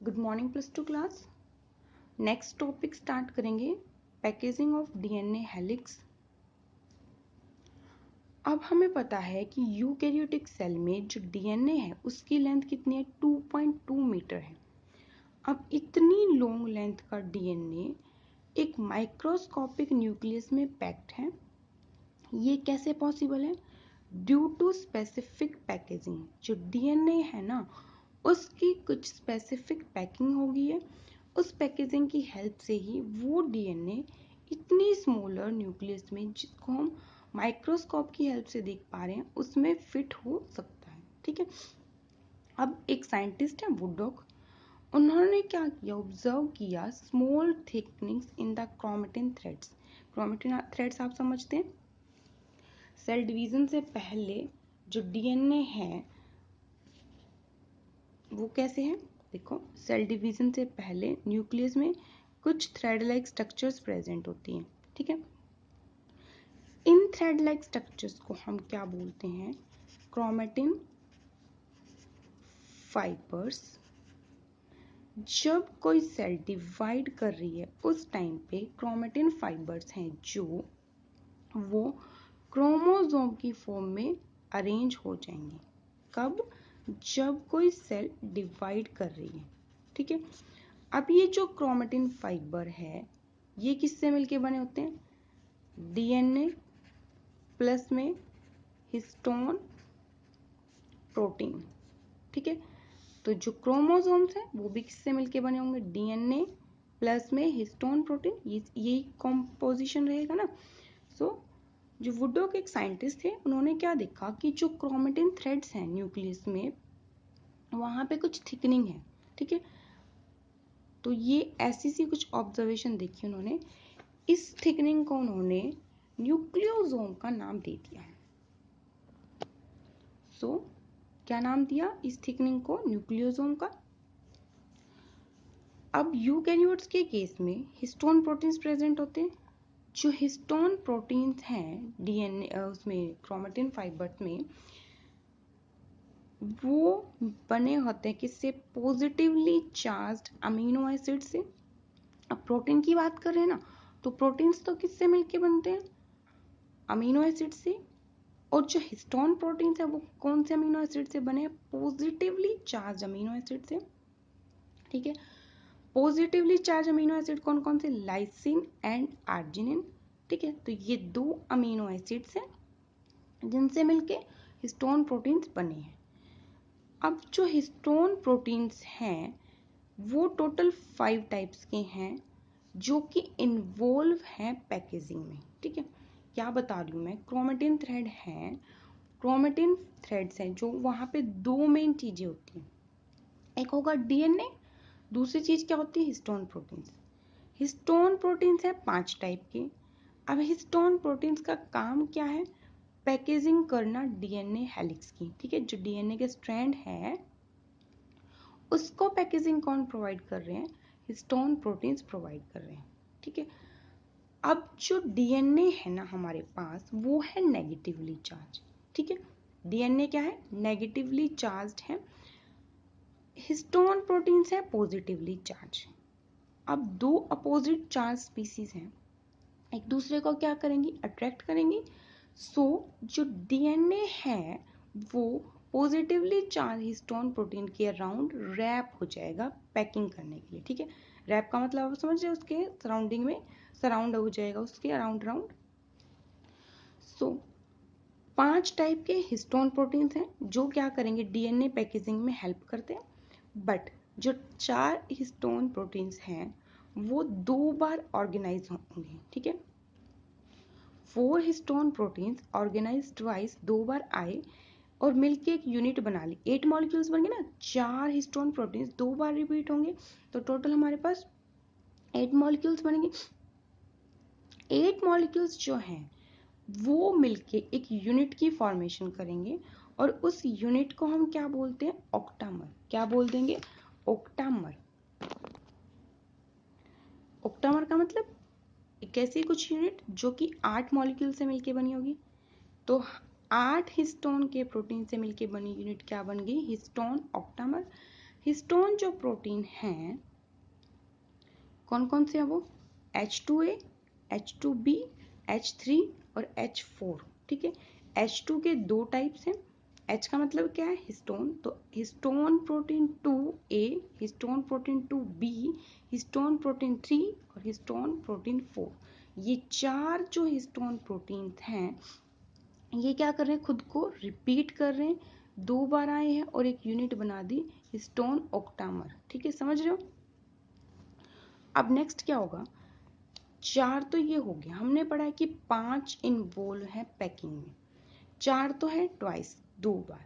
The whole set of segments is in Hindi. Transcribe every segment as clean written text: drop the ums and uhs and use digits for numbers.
Good morning plus two class. Next topic start करेंगे पैकेजिंग ऑफ डीएनए हेलिक्स। अब हमें पता है कि यूकैरियोटिक सेल में जो डीएनए है उसकी लेंथ कितनी है, 2.2 मीटर है। अब इतनी लॉन्ग लेंथ का डीएनए एक माइक्रोस्कोपिक न्यूक्लियस में पैक्ड है। ये कैसे पॉसिबल है? Due to specific packaging. जो डीएनए है ना उसकी कुछ स्पेसिफिक पैकिंग हो गई है। उस पैकेजिंग की हेल्प से ही वो डीएनए इतनी स्मॉलर न्यूक्लियस में, जिसको हम माइक्रोस्कोप की हेल्प से देख पा रहे हैं, उसमें फिट हो सकता है। ठीक है। अब एक साइंटिस्ट है वुडॉक, उन्होंने क्या किया, ऑब्जर्व किया small thickenings in the chromatin threads. Chromatin threads आप समझते हैं, सेल डिवीजन से पहले जो डीएनए है वो कैसे है। देखो, सेल डिवीजन से पहले न्यूक्लियस में कुछ थ्रेड लाइक स्ट्रक्चर्स प्रेजेंट होती हैं। ठीक है। इन थ्रेड लाइक स्ट्रक्चर्स को हम क्या बोलते हैं? Chromatin fibres. जब कोई सेल डिवाइड कर रही है उस टाइम पे क्रोमेटिन फाइबर्स हैं जो वो क्रोमोसोम की फॉर्म में अरेंज हो जाएंगे। कब? जब कोई सेल डिवाइड कर रही है। ठीक है। अब ये जो क्रोमेटिन फाइबर है ये किससे मिलके बने होते हैं? डीएनए प्लस में हिस्टोन प्रोटीन। ठीक है। तो जो क्रोमोसोम्स हैं वो भी किससे मिलके बने होंगे? डीएनए प्लस में हिस्टोन प्रोटीन। यही कॉम्पोजिशन रहेगा ना। सो जो वुडॉक एक साइंटिस्ट थे, उन्होंने क्या देखा कि जो क्रोमेटिन थ्रेड्स हैं न्यूक्लियस में वहां पे कुछ थिकनिंग है। ठीक है। तो ये ऐसी सी कुछ ऑब्जर्वेशन देखी उन्होंने। इस थिकनिंग को उन्होंने न्यूक्लियोसोम का नाम दे दिया है। सो क्या नाम दिया इस थिकनिंग को? न्यूक्लियोसोम का। अब यूकैरियोट्स के केस में हिस्टोन प्रोटीन्स प्रेजेंट होते हैं। जो हिस्टोन प्रोटीन्स हैं डीएनए उसमें क्रोमेटिन फाइबर्स में, वो बने होते हैं किससे? पॉजिटिवली चार्ज्ड अमीनो एसिड से। अब प्रोटीन की बात कर रहे हैं ना, तो प्रोटीन्स तो किससे मिलके बनते हैं? अमीनो एसिड से। और जो हिस्टोन प्रोटीन्स है वो कौन से अमीनो एसिड से बने हैं? पॉजिटिवली चार्ज अमीनो एसिड से। ठीक है। पॉजिटिवली चार्ज अमीनो एसिड कौन कौन से? Lysine and arginine. ठीक है। तो ये दो अमीनो एसिड्स हैं जिनसे मिलके हिस्टोन प्रोटीन्स बने हैं। अब जो हिस्टोन प्रोटीन्स हैं वो टोटल 5 टाइप्स के हैं जो कि इन्वॉल्व हैं पैकेजिंग में। ठीक है। क्या बता रही हूँ मैं? क्रोमेटिन थ्रेड है, क्रोमेटिन थ्रेड्स हैं जो वहां पे दो मेन चीजें होती हैं। एक होगा डीएनए, दूसरी चीज क्या होती है? Histone proteins. हिस्टोन प्रोटीन्स है 5 टाइप के। अब हिस्टोन प्रोटीन्स का काम क्या है? पैकेजिंग करना डीएनए हेलिक्स की। ठीक है। जो डीएनए के स्ट्रैंड है उसको पैकेजिंग कौन प्रोवाइड कर रहे हैं? हिस्टोन प्रोटीन्स प्रोवाइड कर रहे हैं। ठीक है। अब जो डीएनए है ना हमारे पास वो है नेगेटिवली चार्ज। ठीक है। डीएनए क्या है? नेगेटिवली चार्ज्ड है। हिस्टोन प्रोटीन्स है पॉजिटिवली चार्ज। अब दो अपोजिट चार्ज स्पीसीज हैं, एक दूसरे को क्या करेंगी? अट्रैक्ट करेंगी। सो जो डीएनए है वो पॉजिटिवली चार्ज हिस्टोन प्रोटीन के अराउंड रैप हो जाएगा पैकिंग करने के लिए। ठीक है। रैप का मतलब आप समझ रहे हो? उसके सराउंडिंग में सराउंड हो जाएगा, उसके अराउंड राउंड। सो 5 टाइप के हिस्टोन प्रोटीन्स हैं जो क्या करेंगे? डीएनए पैकेजिंग में हेल्प करते हैं। बट जो 4 हिस्टोन प्रोटीन्स हैं वो 2 बार ऑर्गेनाइज होंगे। ठीक है। 4 हिस्टोन प्रोटीन्स ऑर्गेनाइज्ड वाइज 2 बार आए और मिलके एक यूनिट बना ली। 8 मॉलिक्यूल्स बन गए ना। 4 हिस्टोन प्रोटीन्स 2 बार रिपीट होंगे तो टोटल हमारे पास 8 मॉलिक्यूल्स बनेंगे। 8 मॉलिक्यूल्स जो हैं वो मिलके एक यूनिट की फॉर्मेशन करेंगे और उस यूनिट को हम क्या बोलते हैं? ऑक्टामर। क्या बोल देंगे? ऑक्टामर। ऑक्टामर का मतलब एक ऐसी कुछ यूनिट जो कि 8 मॉलिक्यूल से मिलके बनी होगी। तो 8 हिस्टोन के प्रोटीन से मिलके बनी यूनिट क्या बन गई? Histone octamer. हिस्टोन जो प्रोटीन हैं कौन कौन से हैं वो H2A, H2B, H3 और H4। ठीक है, H2 के दो टाइप्स हैं। H का मतलब क्या है हिस्टोन, तो histone protein 2A, histone protein 2B, histone protein 3 और हिस्टोन प्रोटीन 4। ये चार जो हिस्टोन प्रोटीन्स हैं ये क्या कर रहे हैं, खुद को रिपीट कर रहे हैं, दो बार आए हैं और एक यूनिट बना दी हिस्टोन ऑक्टामर। ठीक है, समझ रहे हो। अब नेक्स्ट क्या होगा, चार तो ये हो गया, हमने पढ़ा है कि 5 इन्वॉल्व है पैकिंग में, चार तो है ट्वाइस, दो बार।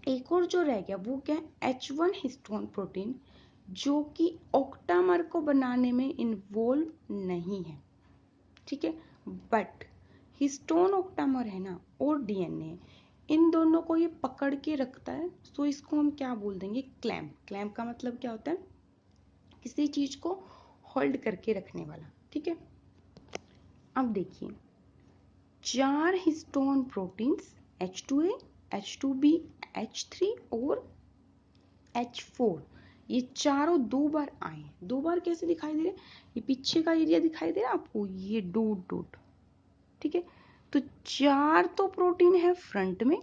एक और जो रह गया वो क्या है, H1 हिस्टोन प्रोटीन, जो कि ऑक्टामर को बनाने में इन्वॉल्व नहीं है। ठीक है, बट हिस्टोन ऑक्टामर है ना और डीएनए, इन दोनों को ये पकड़ के रखता है, तो इसको हम क्या बोल देंगे, क्लैम्प। क्लैम्प का मतलब क्या होता है, किसी चीज को होल्ड करके रखने वाला। ठीक है, अब देखिए चार histone proteins H2A, H2B, H3 और H4, ये चारों दो बार आए। दो बार कैसे दिखाई दे रहे, ये पीछे का एरिया दिखाई दे रहा है आपको, ये डॉट डॉट। ठीक है, तो चार तो प्रोटीन है फ्रंट में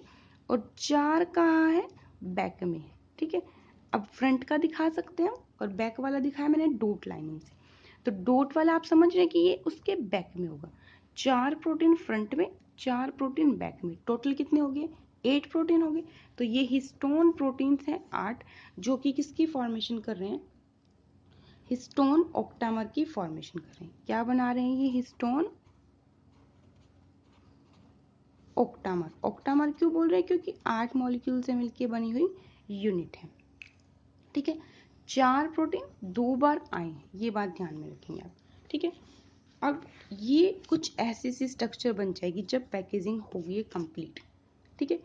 और चार कहाँ है, बैक में। ठीक है, अब फ्रंट का दिखा सकते हैं और बैक वाला दिखाया मैंने डॉट लाइनिंग से, तो डॉट वाला आप समझ रहे हैं कि ये उसके बैक में होगा। चार प्रोटीन फ्रंट में, चार प्रोटीन बैक में, टोटल कितने हो गए, 8 प्रोटीन हो गए। तो ये हिस्टोन प्रोटीन्स हैं 8, जो कि किसकी फॉर्मेशन कर रहे हैं, हिस्टोन ऑक्टामर की फॉर्मेशन कर रहे हैं। क्या बना रहे हैं ये हिस्टोन ऑक्टामर। ऑक्टामर क्यों बोल रहे हैं, क्योंकि 8 मॉलिक्यूल से मिलकर बनी हुई यूनिट है। ठीक है, चार प्रोटीन दो बार आए हैं, ये बात ध्यान में रखेंगे आप। ठीक है, अब ये कुछ ऐसी सी स्ट्रक्चर बन जाएगी जब पैकेजिंग होगी कंप्लीट। ठीक है,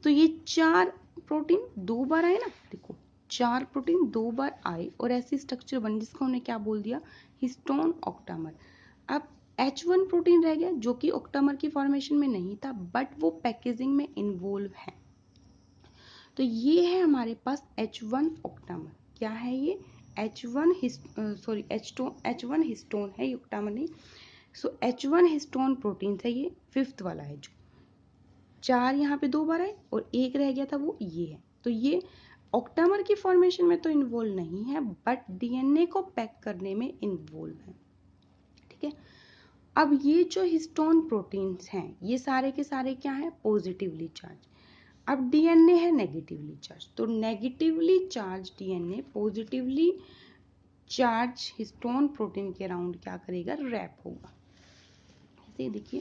तो ये चार प्रोटीन दो बार आए ना, देखो चार प्रोटीन दो बार आए और ऐसी स्ट्रक्चर बनी जिसको हमने क्या बोल दिया, हिस्टोन ऑक्टामर। अब H1 प्रोटीन रह गया जो कि ऑक्टामर की फॉर्मेशन में नहीं था, बट वो पैकेजिंग में इन्वॉल्व है। तो ये है हमारे पास H1 ऑक्टामर। क्या है ये, H1 H1 हिस्टोन है, ऑक्टामर नहीं। सो H1 हिस्टोन प्रोटीन है, ये फिफ्थ वाला है, जो चार यहाँ पे दो बार आए और एक रह गया था वो ये है। तो ये ऑक्टामर की फॉर्मेशन में तो इन्वॉल्व नहीं है, बट डीएनए को पैक करने में इन्वॉल्व है। ठीक है, अब ये जो हिस्टोन प्रोटीन्स हैं ये सारे के सारे क्या है, पॉजिटिवली चार्ज। अब डीएनए है नेगेटिवली चार्ज, तो negatively charge DNA positively charge histone protein के अराउंड क्या करेगा, रैप होगा। ऐसे देखिए,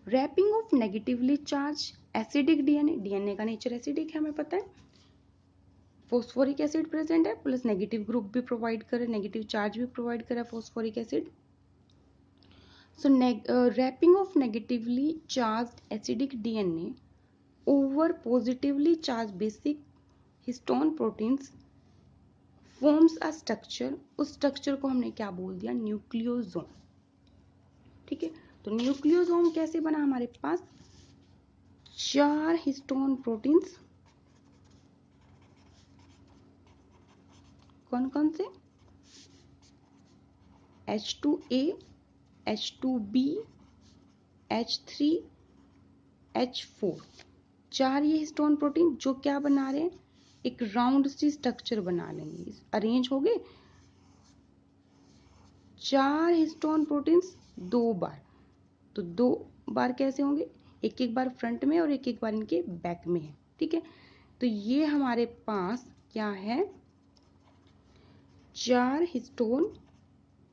wrapping of negatively charge acidic DNA, DNA का नेचर एसिडिक है हमें पता है, फॉस्फोरिक एसिड प्रेजेंट है प्लस नेगेटिव ग्रुप भी प्रोवाइड करे, नेगेटिव चार्ज भी प्रोवाइड करे phosphoric acid. So wrapping of negatively charged acidic DNA over positively charged basic histone proteins forms a structure, उस स्ट्रक्चर को हमने क्या बोल दिया, न्यूक्लियोसोम। ठीक है, तो न्यूक्लियोसोम कैसे बना, हमारे पास चार हिस्टोन प्रोटीन्स, कौन कौन से, H2A, H2B, H3, H4, चार ये हिस्टोन प्रोटीन जो क्या बना रहे हैं, एक राउंड सी स्ट्रक्चर बना लेंगे, अरेंज हो गए। चार हिस्टोन प्रोटीन्स दो बार, तो दो बार कैसे होंगे, एक एक बार फ्रंट में और एक एक बार इनके बैक में है। ठीक है, तो ये हमारे पास क्या है, चार हिस्टोन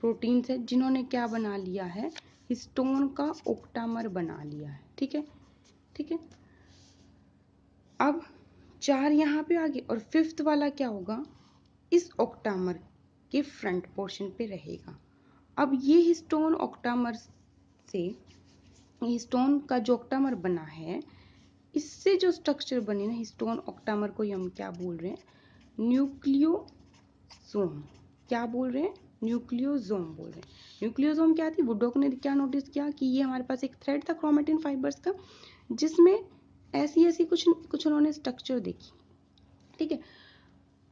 प्रोटीन्स है जिन्होंने क्या बना लिया है, हिस्टोन का ऑक्टामर बना लिया है। ठीक है, ठीक है, अब चार यहाँ पे आ गए और फिफ्थ वाला क्या होगा, इस ऑक्टामर के फ्रंट पोर्शन पे रहेगा। अब ये हिस्टोन ऑक्टामर से, हिस्टोन का जो ऑक्टामर बना है, इससे जो स्ट्रक्चर बनी ना हिस्टोन ऑक्टामर को हम क्या बोल रहे हैं, न्यूक्लियोसोम। क्या बोल रहे हैं, न्यूक्लियोसोम बोल रहे हैं। न्यूक्लियोसोम क्या थी, वुडॉक ने क्या नोटिस किया कि ये हमारे पास एक थ्रेड था क्रोमेटिन फाइबर्स का, जिसमें ऐसी ऐसी कुछ उन्होंने स्ट्रक्चर देखी, ठीक है।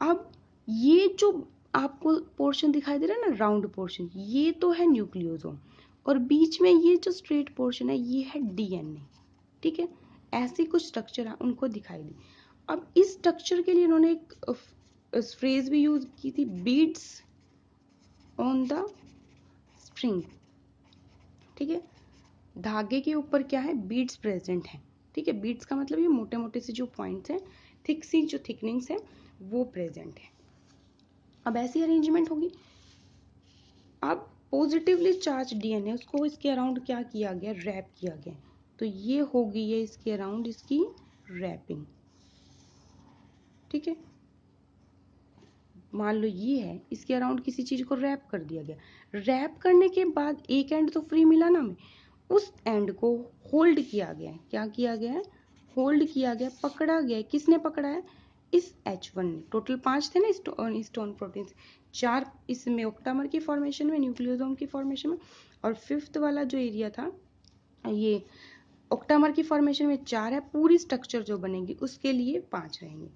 अब ये जो आपको पोर्शन दिखाई दे रहा है ना, राउंड पोर्शन, ये तो है न्यूक्लियोसोम, और बीच में ये जो स्ट्रेट पोर्शन है ये है डीएनए, ठीक है। ऐसे कुछ स्ट्रक्चर उनको दिखाई दी। अब इस स्ट्रक्चर के लिए उन्होंने एक फ्रेज भी यूज की थी, बीड्स ऑन द स्ट्रिंग, ठीक है। धागे के ऊपर क्या है, बीड्स प्रेजेंट है, ठीक है। बीड्स का मतलब ये मोटे मोटे से जो पॉइंट्स हैं, थिक सी जो थिकनिंग्स है वो प्रेजेंट है। अब ऐसी अरेंजमेंट होगी। अब पॉजिटिवली चार्ज डीएनए, उसको इसके अराउंड क्या किया गया, रैप किया गया, तो ये हो गई है इसके अराउंड इसकी रैपिंग, ठीक है। मान लो ये है, इसके अराउंड किसी चीज को रैप कर दिया गया, रैप करने के बाद एक एंड तो फ्री मिला ना हमें, उस एंड को होल्ड किया गया है। क्या किया गया है, होल्ड किया गया, पकड़ा गया है। किसने पकड़ा है, इस H1 ने। टोटल 5 थे ना स्टोन प्रोटीन, 4 इसमें ऑक्टामर की फॉर्मेशन में, न्यूक्लियोसोम की फॉर्मेशन में, और 5th वाला जो एरिया था ये ऑक्टामर की फॉर्मेशन में 4 है। पूरी स्ट्रक्चर जो बनेगी उसके लिए 5 रहेंगे।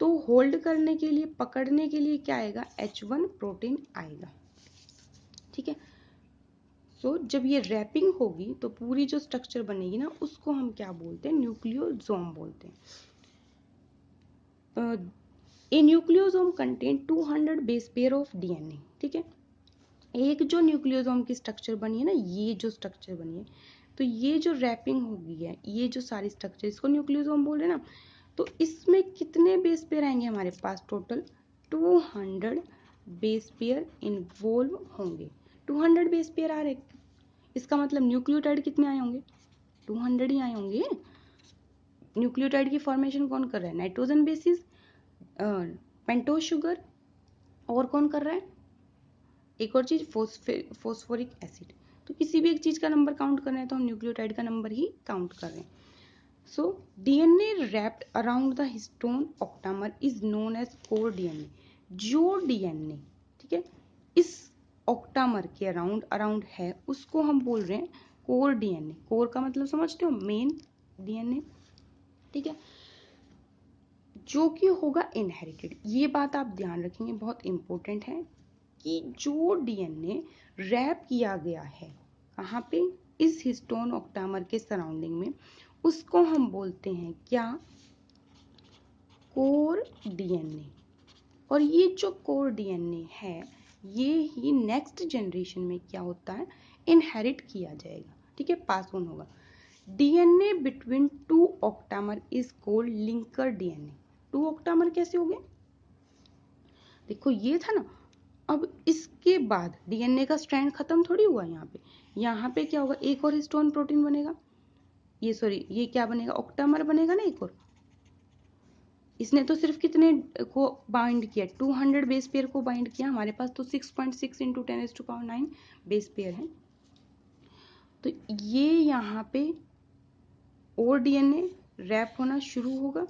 तो होल्ड करने के लिए, पकड़ने के लिए क्या आएगा, H1 प्रोटीन आएगा, ठीक है। सो जब ये रैपिंग होगी तो पूरी जो स्ट्रक्चर बनेगी ना, उसको हम क्या बोलते हैं, न्यूक्लियोसोम बोलते हैं। A nucleosome contain 200 base pair of DNA, ठीक है। एक जो न्यूक्लियोसोम की स्ट्रक्चर बनी है ना, ये जो स्ट्रक्चर बनी है, तो ये जो रैपिंग होगी है, ये जो सारी स्ट्रक्चर, इसको न्यूक्लियोसोम बोल रहे हैं ना, तो इसमें कितने बेस पेयर आएंगे हमारे पास, टोटल 200 बेस पेयर इन्वॉल्व होंगे। 200 बेस पेयर आ रहे, इसका मतलब न्यूक्लियोटाइड कितने आए होंगे, 200 ही आए होंगे। न्यूक्लियोटाइड की फॉर्मेशन कौन कर रहा है, नाइट्रोजन बेसिस, पेंटोज शुगर, और कौन कर रहा है, एक और चीज फोस्फोरिक एसिड। तो किसी भी एक चीज का नंबर काउंट कर रहे हैं तो हम न्यूक्लियोटाइड का नंबर ही काउंट कर रहे हैं। So DNA wrapped around the histone octamer is known as core DNA. जो डीएनए, ठीक है, इस ऑक्टामर के अराउंड है, उसको हम बोल रहे हैं कोर डीएनए। कोर का मतलब समझते हो, मेन डीएनए, ठीक है, जो कि होगा इनहेरिटेड। ये बात आप ध्यान रखेंगे, बहुत इंपॉर्टेंट है कि जो डीएनए रैप किया गया है कहाँ पे, इस हिस्टोन ऑक्टामर के सराउंडिंग में, उसको हम बोलते हैं क्या, कोर डीएनए। और ये जो कोर डीएनए है, ये ही नेक्स्ट जनरेशन में क्या होता है, इनहेरिट किया जाएगा, ठीक है, पास ऑन होगा। DNA between 2 octamer is called linker DNA. 2 octamer कैसे हो गए, देखो ये था ना, अब इसके बाद डीएनए का स्ट्रैंड खत्म थोड़ी हुआ, यहाँ पे क्या होगा, एक और हिस्टोन प्रोटीन बनेगा, ये क्या बनेगा, ऑक्टामर बनेगा ना एक और। इसने तो सिर्फ कितने को बाइंड किया, 200 बेस पेयर को बाइंड किया, हमारे पास तो 6.6 इंटू 10⁹ बेस पेयर है। तो ये यहाँ पे और डीएनए रैप होना शुरू होगा,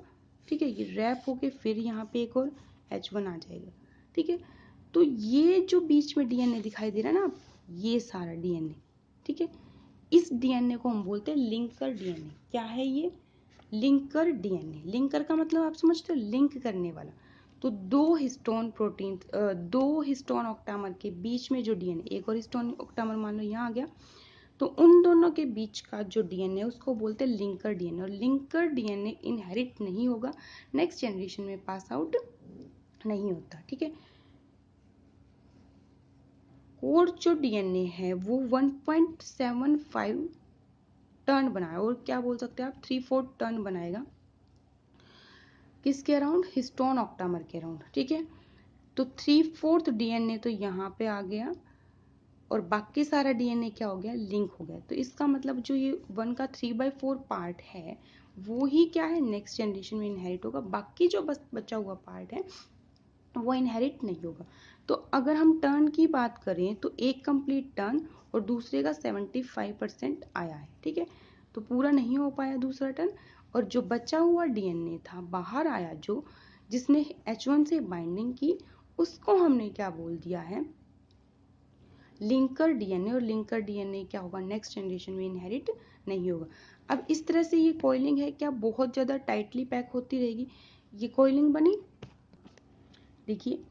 ठीक है, ये रैप होके फिर यहाँ पे एक और H1 आ जाएगा, ठीक है। तो ये जो बीच में डीएनए दिखाई दे रहा है ना, ये सारा डीएनए, ठीक है, इस डीएनए को हम बोलते हैं लिंकर डीएनए। क्या है ये, लिंकर डीएनए। लिंकर का मतलब आप समझते हो, लिंक करने वाला। तो दो हिस्टोन ऑक्टामर के बीच में जो डीएनए, एक और हिस्टोन ऑक्टामर मान लो यहाँ आ गया, तो उन दोनों के बीच का जो डीएनए उसको बोलते हैं लिंकर डीएनए। और लिंकर डीएनए इनहेरिट नहीं होगा, नेक्स्ट जनरेशन में पास आउट नहीं होता, ठीक है। कोर जो डीएनए है वो 1.75 टर्न बनाएगा, और क्या बोल सकते हैं आप, 3/4 टर्न बनाएगा, किसके अराउंड, हिस्टोन ऑक्टामर के अराउंड, ठीक है। तो 3/4 डीएनए तो यहाँ पे आ गया, और बाकी सारा डीएनए क्या हो गया, लिंक हो गया। तो इसका मतलब जो ये 1 का 3/4 पार्ट है, वो ही क्या है, नेक्स्ट जनरेशन में इनहेरिट होगा। बाकी जो बचा हुआ पार्ट है वो इनहेरिट नहीं होगा। तो अगर हम टर्न की बात करें तो एक कंप्लीट टर्न और दूसरे का 75% आया है, ठीक है, तो पूरा नहीं हो पाया दूसरा टर्न। और जो बचा हुआ डीएनए था बाहर आया, जो जिसने H1 से बाइंडिंग की, उसको हमने क्या बोल दिया है, लिंकर डीएनए। और लिंकर डीएनए क्या होगा, नेक्स्ट जनरेशन में इनहेरिट नहीं होगा। अब इस तरह से ये कॉइलिंग है क्या, बहुत ज्यादा टाइटली पैक होती रहेगी। ये कॉइलिंग बनी, देखिए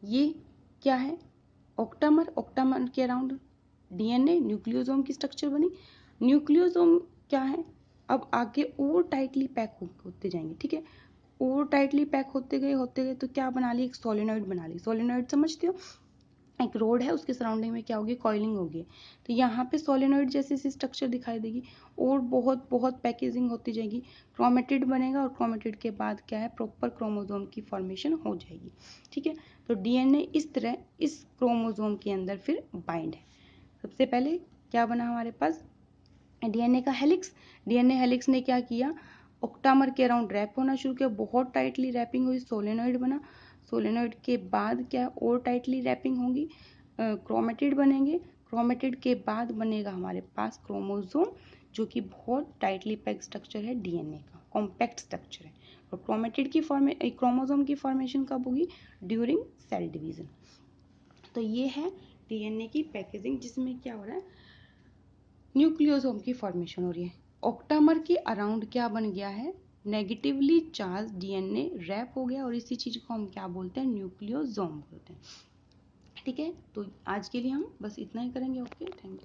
ये क्या है, ऑक्टामर, ऑक्टामर के अराउंड डीएनए, न्यूक्लियोसोम की स्ट्रक्चर बनी। न्यूक्लियोसोम क्या है, अब आगे और टाइटली पैक होते जाएंगे, ठीक है, और टाइटली पैक होते गए तो क्या बना ली, एक सोलेनॉइड बना ली। सोलेनॉइड समझते हो, एक रोड है, उसके सराउंडिंग में क्या होगी, कॉइलिंग होगी। तो यहाँ पे सोलेनॉइड जैसी सी स्ट्रक्चर दिखाई देगी, और बहुत बहुत पैकेजिंग होती जाएगी, क्रोमेटिड बनेगा, और क्रोमेटिड के बाद क्या है, प्रॉपर क्रोमोसोम की फॉर्मेशन हो जाएगी, ठीक है। तो डीएनए इस तरह इस क्रोमोसोम के अंदर फिर बाइंड है। सबसे पहले क्या बना हमारे पास, डीएनए का हेलिक्स। डीएनए हेलिक्स ने क्या किया, ऑक्टामर के अराउंड रैप होना शुरू किया, बहुत टाइटली रैपिंग हुई, सोलेनॉइड बना। सोलेनॉइड के बाद क्या और टाइटली रैपिंग होगी, क्रोमेटिड बनेंगे। क्रोमेटिड के बाद बनेगा हमारे पास क्रोमोसोम, जो कि बहुत टाइटली पैक्ड स्ट्रक्चर है डीएनए का, कॉम्पैक्ट स्ट्रक्चर है। और क्रोमेटिड की क्रोमोसोम की फॉर्मेशन कब होगी, ड्यूरिंग सेल डिवीजन। तो ये है डीएनए की पैकेजिंग, जिसमें क्या हो रहा है, न्यूक्लियोसोम की फॉर्मेशन हो रही है। ऑक्टामर के अराउंड क्या बन गया है, नेगेटिवली चार्ज डीएनए रैप हो गया, और इसी चीज को हम क्या बोलते हैं, न्यूक्लियोसोम बोलते हैं, ठीक है। तो आज के लिए हम बस इतना ही करेंगे। Okay, thank you.